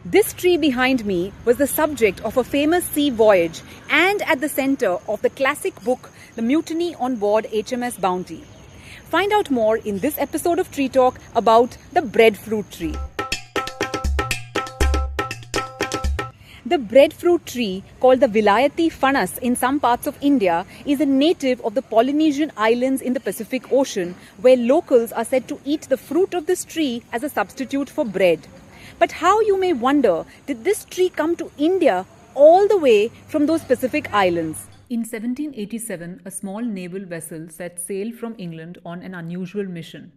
This tree behind me was the subject of a famous sea voyage and at the center of the classic book, The Mutiny on Board HMS Bounty. Find out more in this episode of Tree Talk about the breadfruit tree. The breadfruit tree, called the Vilayati Fanas in some parts of India, is a native of the Polynesian islands in the Pacific Ocean, where locals are said to eat the fruit of this tree as a substitute for bread. But how, you may wonder, did this tree come to India all the way from those Pacific islands? In 1787, a small naval vessel set sail from England on an unusual mission.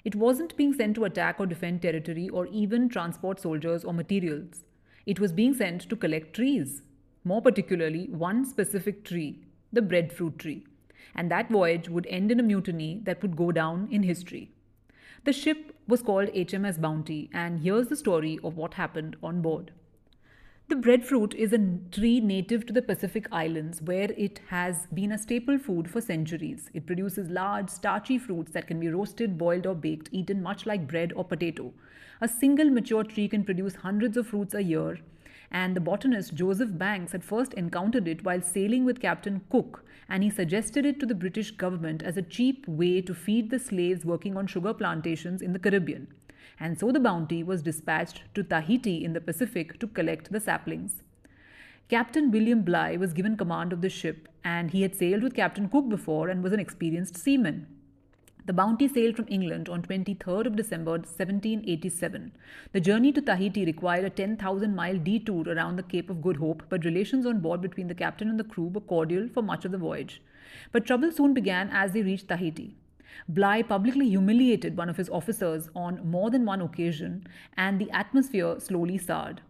It wasn't being sent to attack or defend territory or even transport soldiers or materials. It was being sent to collect trees, more particularly one specific tree, the breadfruit tree. And that voyage would end in a mutiny that would go down in history. The ship was called HMS Bounty, and here's the story of what happened on board. The breadfruit is a tree native to the Pacific Islands, where it has been a staple food for centuries. It produces large, starchy fruits that can be roasted, boiled, or baked, eaten much like bread or potato. A single mature tree can produce hundreds of fruits a year, and the botanist Joseph Banks had first encountered it while sailing with Captain Cook, and he suggested it to the British government as a cheap way to feed the slaves working on sugar plantations in the Caribbean. And so the Bounty was dispatched to Tahiti in the Pacific to collect the saplings. Captain William Bligh was given command of the ship, and he had sailed with Captain Cook before and was an experienced seaman. The Bounty sailed from England on 23rd of December 1787. The journey to Tahiti required a 10,000-mile detour around the Cape of Good Hope, but relations on board between the captain and the crew were cordial for much of the voyage. But trouble soon began as they reached Tahiti. Bligh publicly humiliated one of his officers on more than one occasion, and the atmosphere slowly soured.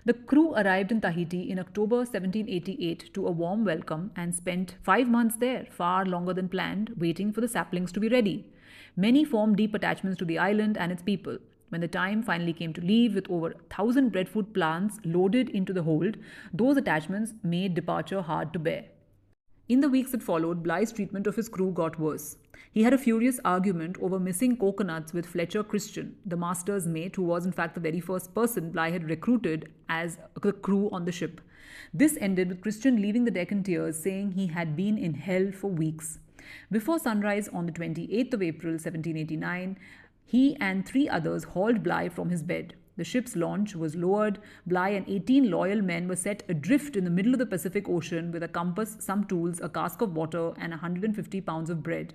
The crew arrived in Tahiti in October 1788 to a warm welcome and spent 5 months there, far longer than planned, waiting for the saplings to be ready. Many formed deep attachments to the island and its people. When the time finally came to leave with over 1,000 breadfruit plants loaded into the hold, those attachments made departure hard to bear. In the weeks that followed, Bligh's treatment of his crew got worse. He had a furious argument over missing coconuts with Fletcher Christian, the master's mate, who was in fact the very first person Bligh had recruited as the crew on the ship. This ended with Christian leaving the deck in tears, saying he had been in hell for weeks. Before sunrise on the 28th of April 1789, he and 3 others hauled Bligh from his bed. The ship's launch was lowered. Bligh and 18 loyal men were set adrift in the middle of the Pacific Ocean with a compass, some tools, a cask of water, and 150 pounds of bread.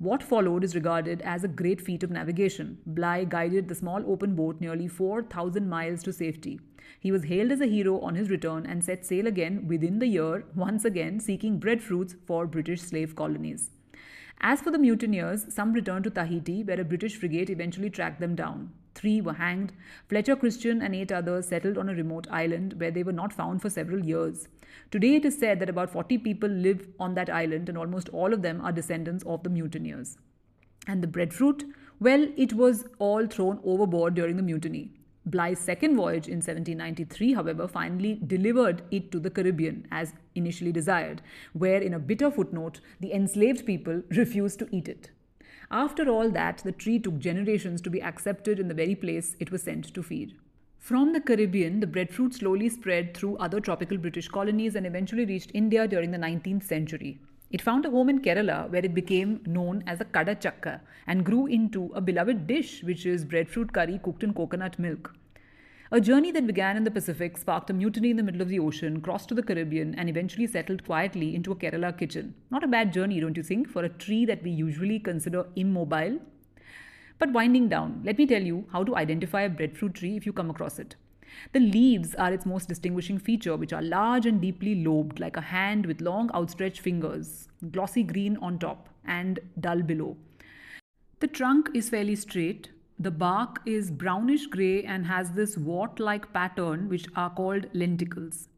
What followed is regarded as a great feat of navigation. Bligh guided the small open boat nearly 4,000 miles to safety. He was hailed as a hero on his return and set sail again within the year, once again seeking breadfruits for British slave colonies. As for the mutineers, some returned to Tahiti, where a British frigate eventually tracked them down. 3 were hanged. Fletcher Christian and 8 others settled on a remote island where they were not found for several years. Today it is said that about 40 people live on that island, and almost all of them are descendants of the mutineers. And the breadfruit? Well, it was all thrown overboard during the mutiny. Bligh's second voyage in 1793, however, finally delivered it to the Caribbean as initially desired, where in a bitter footnote, the enslaved people refused to eat it. After all that, the tree took generations to be accepted in the very place it was sent to feed. From the Caribbean, the breadfruit slowly spread through other tropical British colonies and eventually reached India during the 19th century. It found a home in Kerala, where it became known as a Kadachakka and grew into a beloved dish, which is breadfruit curry cooked in coconut milk. A journey that began in the Pacific sparked a mutiny in the middle of the ocean, crossed to the Caribbean, and eventually settled quietly into a Kerala kitchen. Not a bad journey, don't you think, for a tree that we usually consider immobile? But winding down, let me tell you how to identify a breadfruit tree if you come across it. The leaves are its most distinguishing feature, which are large and deeply lobed, like a hand with long outstretched fingers, glossy green on top and dull below. The trunk is fairly straight. The bark is brownish grey and has this wart-like pattern, which are called lenticles.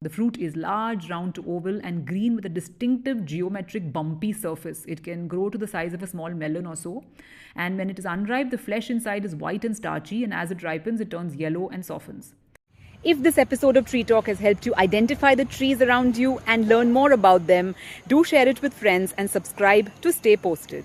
The fruit is large, round to oval, and green with a distinctive geometric bumpy surface. It can grow to the size of a small melon or so. And when it is unripe, the flesh inside is white and starchy, and as it ripens, it turns yellow and softens. If this episode of Tree Talk has helped you identify the trees around you and learn more about them, do share it with friends and subscribe to stay posted.